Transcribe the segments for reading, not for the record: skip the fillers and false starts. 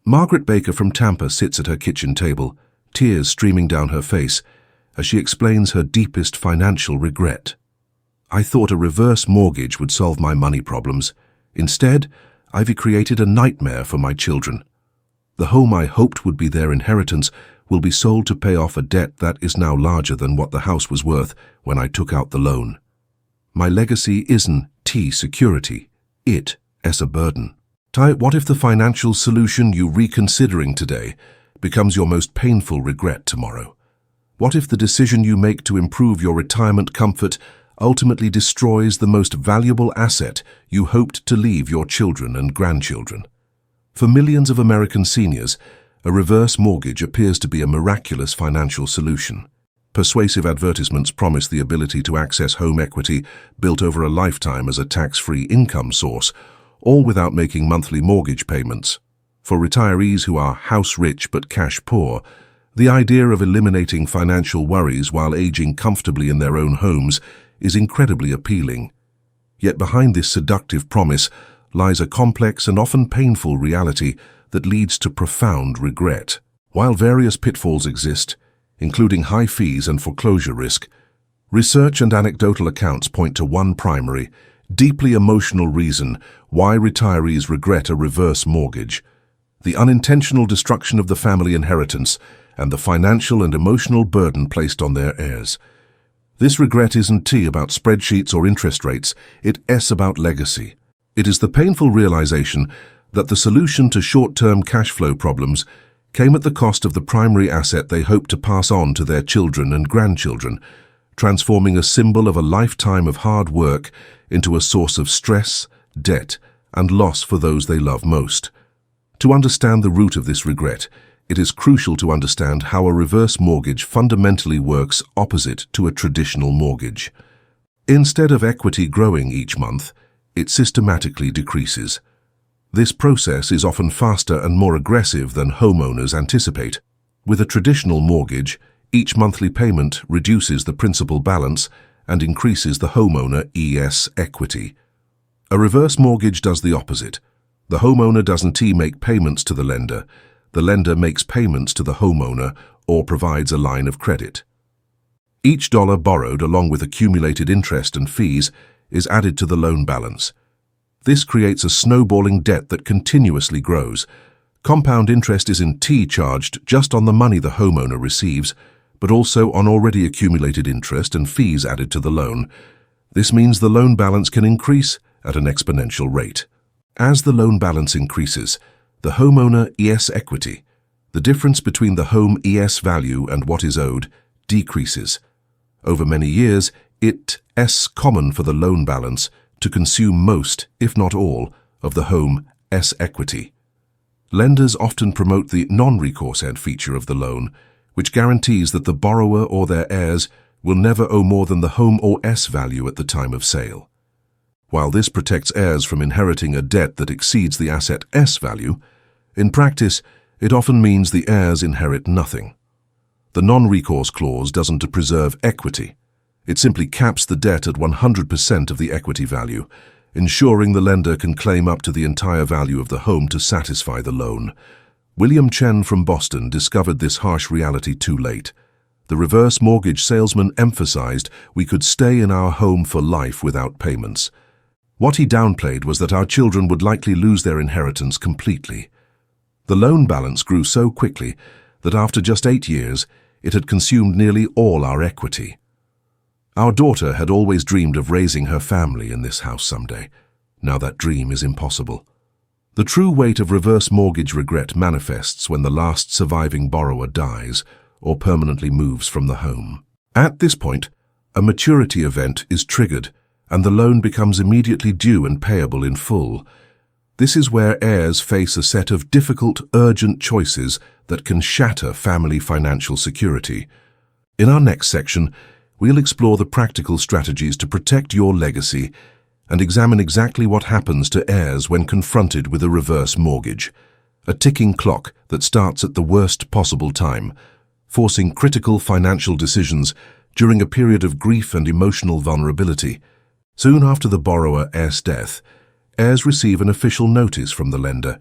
Margaret Baker from Tampa sits at her kitchen table, tears streaming down her face, as she explains her deepest financial regret. "I thought a reverse mortgage would solve my money problems. Instead, I've created a nightmare for my children. The home I hoped would be their inheritance will be sold to pay off a debt that is now larger than what the house was worth when I took out the loan. My legacy isn't security, it is a burden." What if the financial solution you're reconsidering today becomes your most painful regret tomorrow? What if the decision you make to improve your retirement comfort ultimately destroys the most valuable asset you hoped to leave your children and grandchildren? For millions of American seniors, a reverse mortgage appears to be a miraculous financial solution. Persuasive advertisements promise the ability to access home equity built over a lifetime as a tax-free income source, all without making monthly mortgage payments. For retirees who are house-rich but cash-poor, the idea of eliminating financial worries while aging comfortably in their own homes is incredibly appealing. Yet behind this seductive promise lies a complex and often painful reality that leads to profound regret. While various pitfalls exist, including high fees and foreclosure risk, research and anecdotal accounts point to one primary, deeply emotional reason why retirees regret a reverse mortgage: the unintentional destruction of the family inheritance and the financial and emotional burden placed on their heirs. This regret isn't about spreadsheets or interest rates, it's about legacy. It is the painful realization that the solution to short-term cash flow problems came at the cost of the primary asset they hoped to pass on to their children and grandchildren, transforming a symbol of a lifetime of hard work into a source of stress, debt, and loss for those they love most. To understand the root of this regret, it is crucial to understand how a reverse mortgage fundamentally works opposite to a traditional mortgage. Instead of equity growing each month, it systematically decreases. This process is often faster and more aggressive than homeowners anticipate. With a traditional mortgage, each monthly payment reduces the principal balance and increases the homeowner's equity. A reverse mortgage does the opposite. The homeowner doesn't make payments to the lender makes payments to the homeowner or provides a line of credit. Each dollar borrowed, along with accumulated interest and fees, is added to the loan balance. This creates a snowballing debt that continuously grows. Compound interest isn't charged just on the money the homeowner receives, but also on already accumulated interest and fees added to the loan. This means the loan balance can increase at an exponential rate. As the loan balance increases, the homeowner's equity, the difference between the home's value and what is owed, decreases. Over many years, it's common for the loan balance to consume most, if not all, of the home's equity. Lenders often promote the non-recourse feature of the loan, which guarantees that the borrower or their heirs will never owe more than the home's value at the time of sale. While this protects heirs from inheriting a debt that exceeds the asset's value, in practice, it often means the heirs inherit nothing. The non-recourse clause doesn't preserve equity. It simply caps the debt at 100% of the equity value, ensuring the lender can claim up to the entire value of the home to satisfy the loan. William Chen from Boston discovered this harsh reality too late. The reverse mortgage salesman emphasized we could stay in our home for life without payments. What he downplayed was that our children would likely lose their inheritance completely. The loan balance grew so quickly that after just 8 years, it had consumed nearly all our equity. Our daughter had always dreamed of raising her family in this house someday. Now that dream is impossible. The true weight of reverse mortgage regret manifests when the last surviving borrower dies or permanently moves from the home. At this point, a maturity event is triggered, and the loan becomes immediately due and payable in full. This is where heirs face a set of difficult, urgent choices that can shatter family financial security. In our next section, we'll explore the practical strategies to protect your legacy and examine exactly what happens to heirs when confronted with a reverse mortgage, a ticking clock that starts at the worst possible time, forcing critical financial decisions during a period of grief and emotional vulnerability. Soon after the borrower's death, heirs receive an official notice from the lender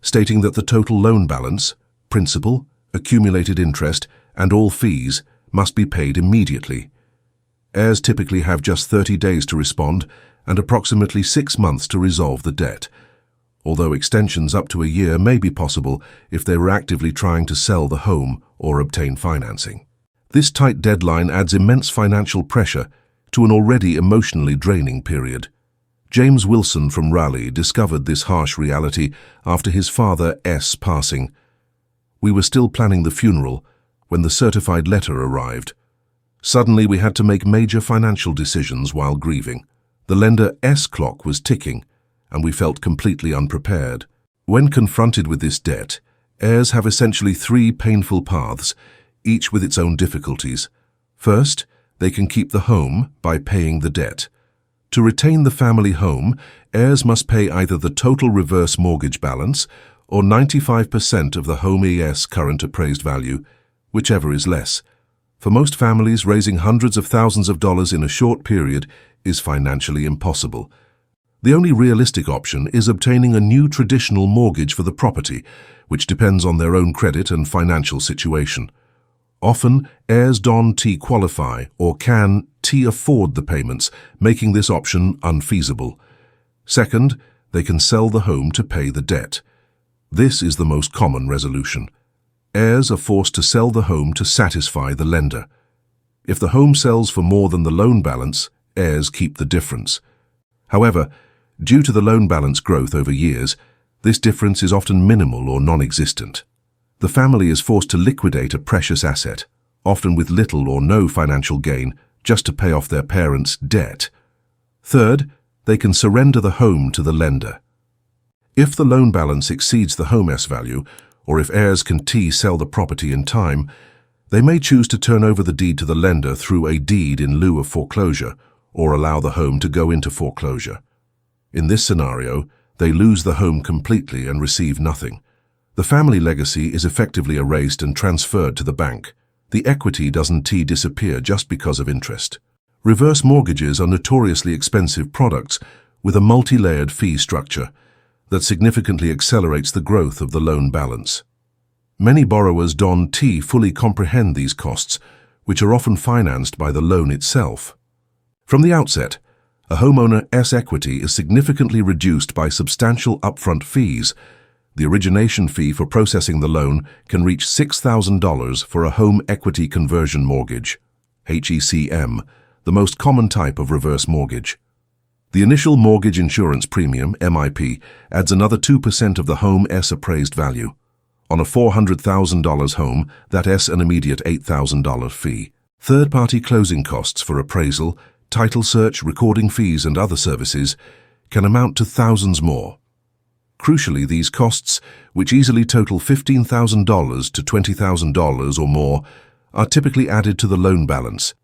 stating that the total loan balance, principal, accumulated interest, and all fees must be paid immediately. Heirs typically have just 30 days to respond and approximately 6 months to resolve the debt, although extensions up to a year may be possible if they were actively trying to sell the home or obtain financing. This tight deadline adds immense financial pressure to an already emotionally draining period. James Wilson from Raleigh discovered this harsh reality after his father's passing. We were still planning the funeral when the certified letter arrived. Suddenly we had to make major financial decisions while grieving. The lender's clock was ticking, and we felt completely unprepared. When confronted with this debt, heirs have essentially 3 painful paths, each with its own difficulties. First, they can keep the home by paying the debt. To retain the family home, heirs must pay either the total reverse mortgage balance or 95% of the home's current appraised value, whichever is less. For most families, raising hundreds of thousands of dollars in a short period is financially impossible. The only realistic option is obtaining a new traditional mortgage for the property, which depends on their own credit and financial situation. Often, heirs don't qualify or can afford the payments, making this option unfeasible. Second, they can sell the home to pay the debt. This is the most common resolution. Heirs are forced to sell the home to satisfy the lender. If the home sells for more than the loan balance, heirs keep the difference. However, due to the loan balance growth over years, this difference is often minimal or non-existent. The family is forced to liquidate a precious asset, often with little or no financial gain, just to pay off their parents' debt. Third, they can surrender the home to the lender. If the loan balance exceeds the home's value, or if heirs can sell the property in time, they may choose to turn over the deed to the lender through a deed in lieu of foreclosure, or allow the home to go into foreclosure. In this scenario, they lose the home completely and receive nothing. The family legacy is effectively erased and transferred to the bank. The equity doesn't disappear just because of interest. Reverse mortgages are notoriously expensive products with a multi-layered fee structure that significantly accelerates the growth of the loan balance. Many borrowers don't fully comprehend these costs, which are often financed by the loan itself. From the outset, a homeowner's equity is significantly reduced by substantial upfront fees. The origination fee for processing the loan can reach $6,000 for a home equity conversion mortgage, HECM, the most common type of reverse mortgage. The initial mortgage insurance premium, MIP, adds another 2% of the home's appraised value. On a $400,000 home, that's an immediate $8,000 fee. Third-party closing costs for appraisal, title search, recording fees, and other services can amount to thousands more. Crucially, these costs, which easily total $15,000 to $20,000 or more, are typically added to the loan balance.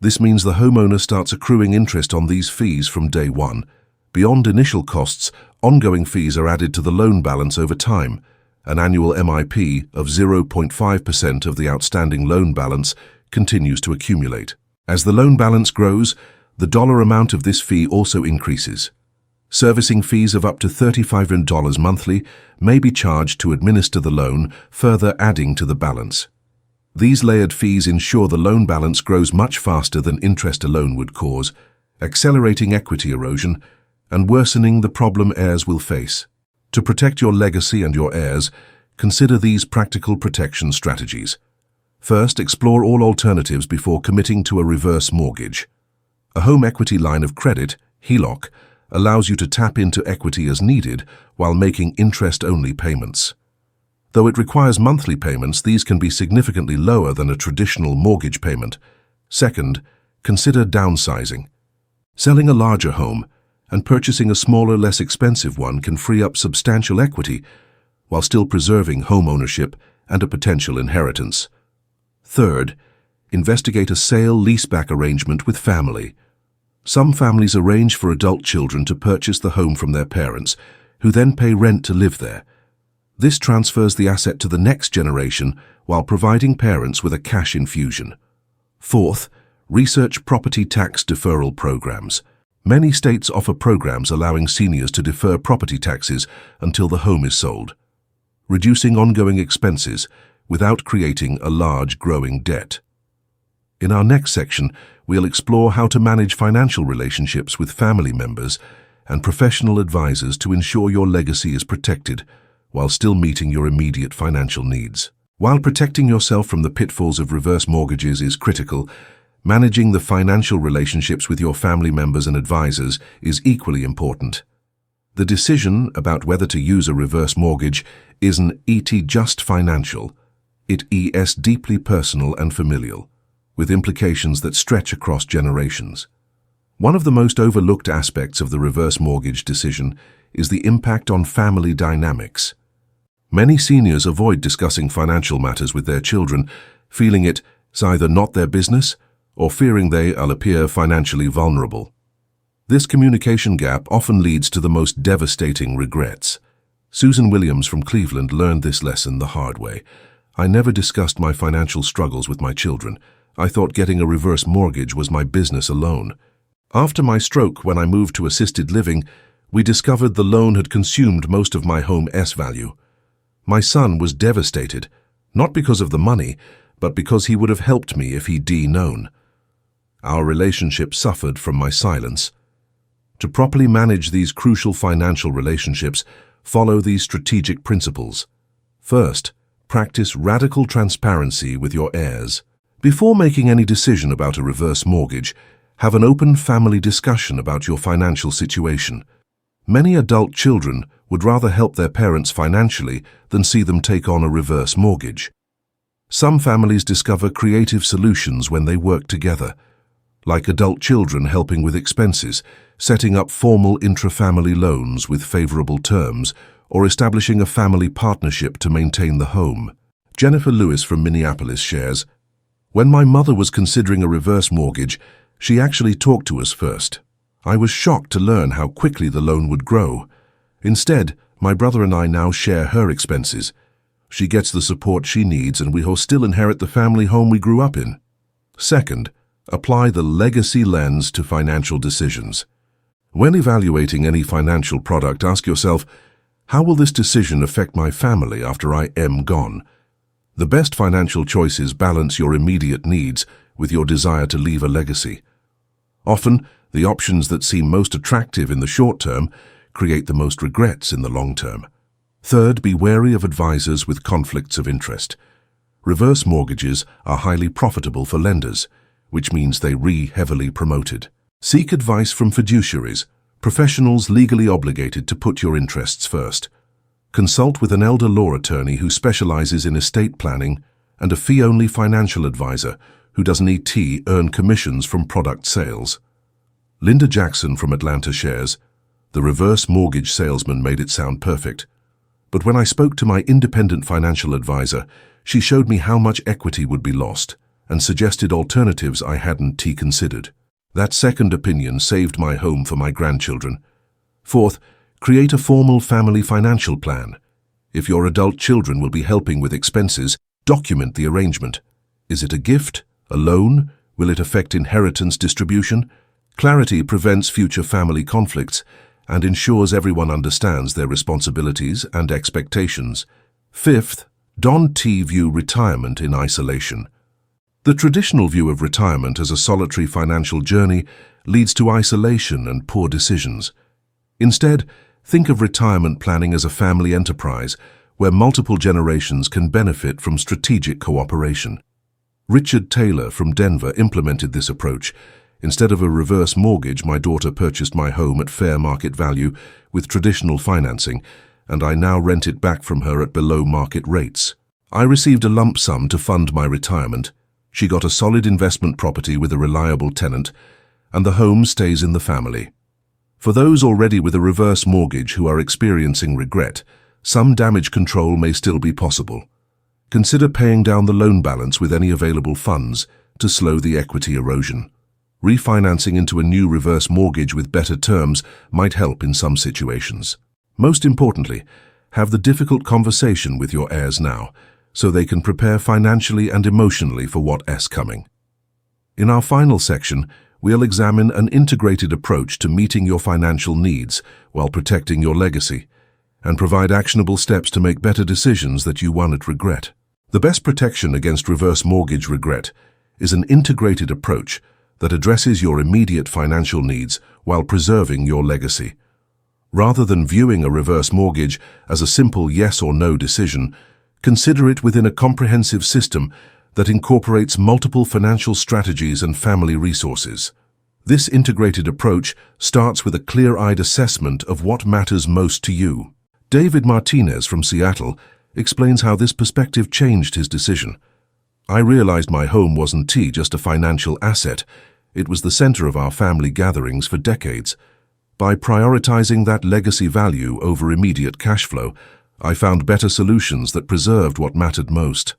This means the homeowner starts accruing interest on these fees from day one. Beyond initial costs, ongoing fees are added to the loan balance over time. An annual MIP of 0.5% of the outstanding loan balance continues to accumulate. As the loan balance grows, the dollar amount of this fee also increases. Servicing fees of up to $3,500 monthly may be charged to administer the loan, further adding to the balance. These layered fees ensure the loan balance grows much faster than interest alone would cause, accelerating equity erosion and worsening the problem heirs will face. To protect your legacy and your heirs, consider these practical protection strategies. First, explore all alternatives before committing to a reverse mortgage. A home equity line of credit, HELOC, allows you to tap into equity as needed while making interest-only payments. Though it requires monthly payments, these can be significantly lower than a traditional mortgage payment. Second, consider downsizing. Selling a larger home and purchasing a smaller, less expensive one can free up substantial equity while still preserving home ownership and a potential inheritance. Third, investigate a sale-leaseback arrangement with family. Some families arrange for adult children to purchase the home from their parents, who then pay rent to live there. This transfers the asset to the next generation while providing parents with a cash infusion. Fourth, research property tax deferral programs. Many states offer programs allowing seniors to defer property taxes until the home is sold. reducing ongoing expenses without creating a large growing debt. In our next section, we'll explore how to manage financial relationships with family members and professional advisors to ensure your legacy is protected while still meeting your immediate financial needs. While protecting yourself from the pitfalls of reverse mortgages is critical, managing the financial relationships with your family members and advisors is equally important. The decision about whether to use a reverse mortgage isn't just financial, it is deeply personal and familial, with implications that stretch across generations. One of the most overlooked aspects of the reverse mortgage decision is the impact on family dynamics. Many seniors avoid discussing financial matters with their children, feeling it's either not their business or fearing they'll appear financially vulnerable. This communication gap often leads to the most devastating regrets. Susan Williams from Cleveland learned this lesson the hard way. "I never discussed my financial struggles with my children. I thought getting a reverse mortgage was my business alone. After my stroke, when I moved to assisted living, we discovered the loan had consumed most of my home's value. My son was devastated, not because of the money, but because he would have helped me if he'd known. Our relationship suffered from my silence." To properly manage these crucial financial relationships, follow these strategic principles. First, practice radical transparency with your heirs. Before making any decision about a reverse mortgage, have an open family discussion about your financial situation. Many adult children would rather help their parents financially than see them take on a reverse mortgage. Some families discover creative solutions when they work together, like adult children helping with expenses, setting up formal intra-family loans with favorable terms, or establishing a family partnership to maintain the home. Jennifer Lewis from Minneapolis shares, "When my mother was considering a reverse mortgage, she actually talked to us first. I was shocked to learn how quickly the loan would grow. Instead, my brother and I now share her expenses. She gets the support she needs and we will still inherit the family home we grew up in." Second, apply the legacy lens to financial decisions. When evaluating any financial product, ask yourself, how will this decision affect my family after I am gone? The best financial choices balance your immediate needs with your desire to leave a legacy. Often, the options that seem most attractive in the short term create the most regrets in the long term. Third, be wary of advisors with conflicts of interest. Reverse mortgages are highly profitable for lenders, which means they heavily promoted. Seek advice from fiduciaries, professionals legally obligated to put your interests first. Consult with an elder law attorney who specializes in estate planning and a fee-only financial advisor who doesn't earn commissions from product sales. Linda Jackson from Atlanta shares, "The reverse mortgage salesman made it sound perfect. But when I spoke to my independent financial advisor, she showed me how much equity would be lost and suggested alternatives I hadn't considered. That second opinion saved my home for my grandchildren." Fourth, create a formal family financial plan. If your adult children will be helping with expenses, document the arrangement. Is it a gift? A loan? Will it affect inheritance distribution? Clarity prevents future family conflicts and ensures everyone understands their responsibilities and expectations. Fifth, don't view retirement in isolation. The traditional view of retirement as a solitary financial journey leads to isolation and poor decisions. Instead, think of retirement planning as a family enterprise where multiple generations can benefit from strategic cooperation. Richard Taylor from Denver implemented this approach. "Instead of a reverse mortgage, my daughter purchased my home at fair market value with traditional financing, and I now rent it back from her at below market rates. I received a lump sum to fund my retirement. She got a solid investment property with a reliable tenant, and the home stays in the family." For those already with a reverse mortgage who are experiencing regret, some damage control may still be possible. Consider paying down the loan balance with any available funds to slow the equity erosion. Refinancing into a new reverse mortgage with better terms might help in some situations. Most importantly, have the difficult conversation with your heirs now, so they can prepare financially and emotionally for what's coming. In our final section, we'll examine an integrated approach to meeting your financial needs while protecting your legacy, and provide actionable steps to make better decisions that you won't regret. The best protection against reverse mortgage regret is an integrated approach that addresses your immediate financial needs while preserving your legacy. Rather than viewing a reverse mortgage as a simple yes or no decision, consider it within a comprehensive system that incorporates multiple financial strategies and family resources. This integrated approach starts with a clear-eyed assessment of what matters most to you. David Martinez from Seattle explains how this perspective changed his decision. I realized my home wasn't just a financial asset. It was the center of our family gatherings for decades. By prioritizing that legacy value over immediate cash flow, I found better solutions that preserved what mattered most.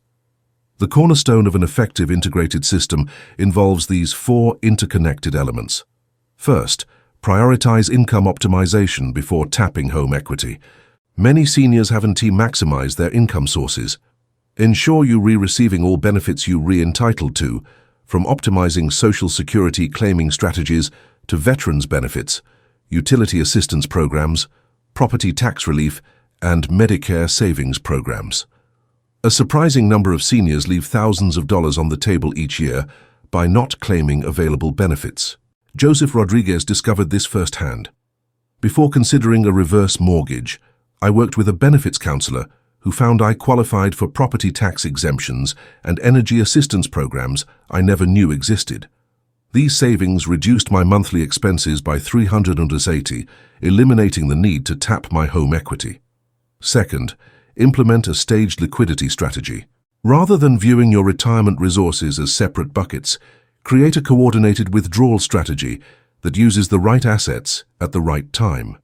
The cornerstone of an effective integrated system involves these 4 interconnected elements. First, prioritize income optimization before tapping home equity. Many seniors haven't maximized their income sources. Ensure you're receiving all benefits you're entitled to, from optimizing Social Security claiming strategies to veterans benefits, utility assistance programs, property tax relief, and Medicare savings programs. A surprising number of seniors leave thousands of dollars on the table each year by not claiming available benefits. Joseph Rodriguez discovered this firsthand. Before considering a reverse mortgage, I worked with a benefits counselor who found I qualified for property tax exemptions and energy assistance programs I never knew existed. These savings reduced my monthly expenses by $380, eliminating the need to tap my home equity. Second, implement a staged liquidity strategy. Rather than viewing your retirement resources as separate buckets, create a coordinated withdrawal strategy that uses the right assets at the right time.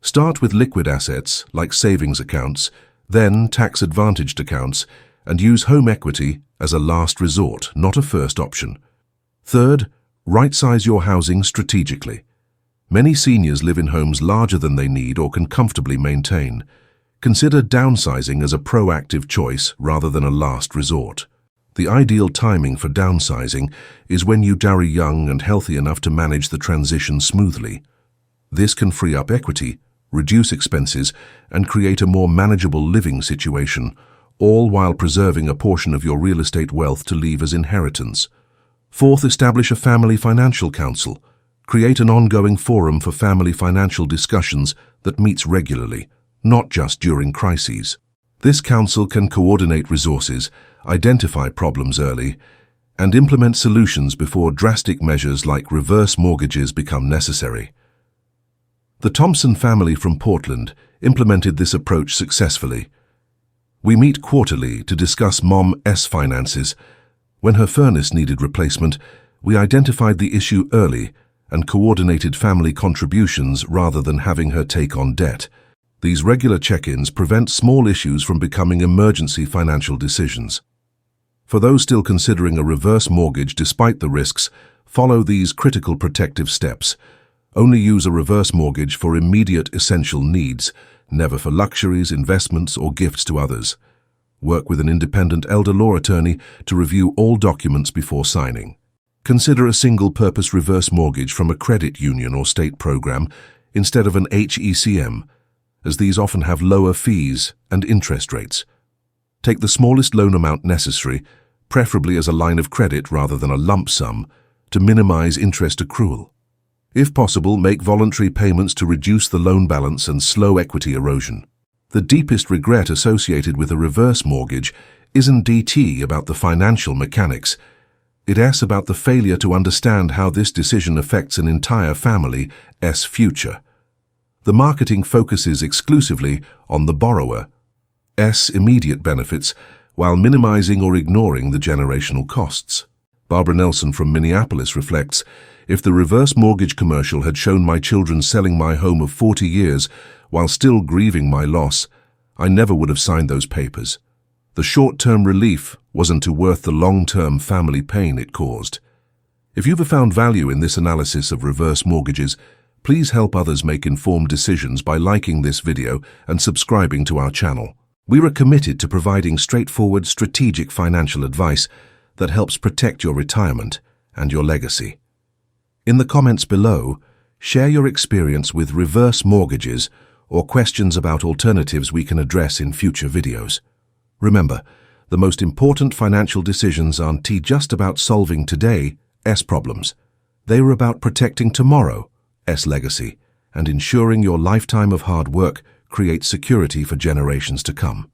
Start with liquid assets like savings accounts, then tax-advantaged accounts, and use home equity as a last resort, not a first option. Third, right-size your housing strategically. Many seniors live in homes larger than they need or can comfortably maintain. Consider downsizing as a proactive choice rather than a last resort. The ideal timing for downsizing is when you are young and healthy enough to manage the transition smoothly. This can free up equity, reduce expenses, and create a more manageable living situation, all while preserving a portion of your real estate wealth to leave as inheritance. Fourth, establish a family financial council. Create an ongoing forum for family financial discussions that meets regularly, not just during crises. This council can coordinate resources, identify problems early, and implement solutions before drastic measures like reverse mortgages become necessary. The Thompson family from Portland implemented this approach successfully. We meet quarterly to discuss Mom's finances. When her furnace needed replacement, we identified the issue early and coordinated family contributions rather than having her take on debt. These regular check-ins prevent small issues from becoming emergency financial decisions. For those still considering a reverse mortgage despite the risks, follow these critical protective steps. Only use a reverse mortgage for immediate essential needs, never for luxuries, investments, or gifts to others. Work with an independent elder law attorney to review all documents before signing. Consider a single-purpose reverse mortgage from a credit union or state program instead of an HECM, as these often have lower fees and interest rates. Take the smallest loan amount necessary, preferably as a line of credit rather than a lump sum, to minimize interest accrual. If possible, make voluntary payments to reduce the loan balance and slow equity erosion. The deepest regret associated with a reverse mortgage isn't about the financial mechanics. It's about the failure to understand how this decision affects an entire family's future. The marketing focuses exclusively on the borrower's immediate benefits while minimizing or ignoring the generational costs. Barbara Nelson from Minneapolis reflects, if the reverse mortgage commercial had shown my children selling my home of 40 years while still grieving my loss, I never would have signed those papers. The short-term relief wasn't worth the long-term family pain it caused. If you've found value in this analysis of reverse mortgages, please help others make informed decisions by liking this video and subscribing to our channel. We are committed to providing straightforward, strategic financial advice that helps protect your retirement and your legacy. In the comments below, share your experience with reverse mortgages or questions about alternatives we can address in future videos. Remember, the most important financial decisions aren't just about solving today's problems. They are about protecting tomorrow's legacy and ensuring your lifetime of hard work creates security for generations to come.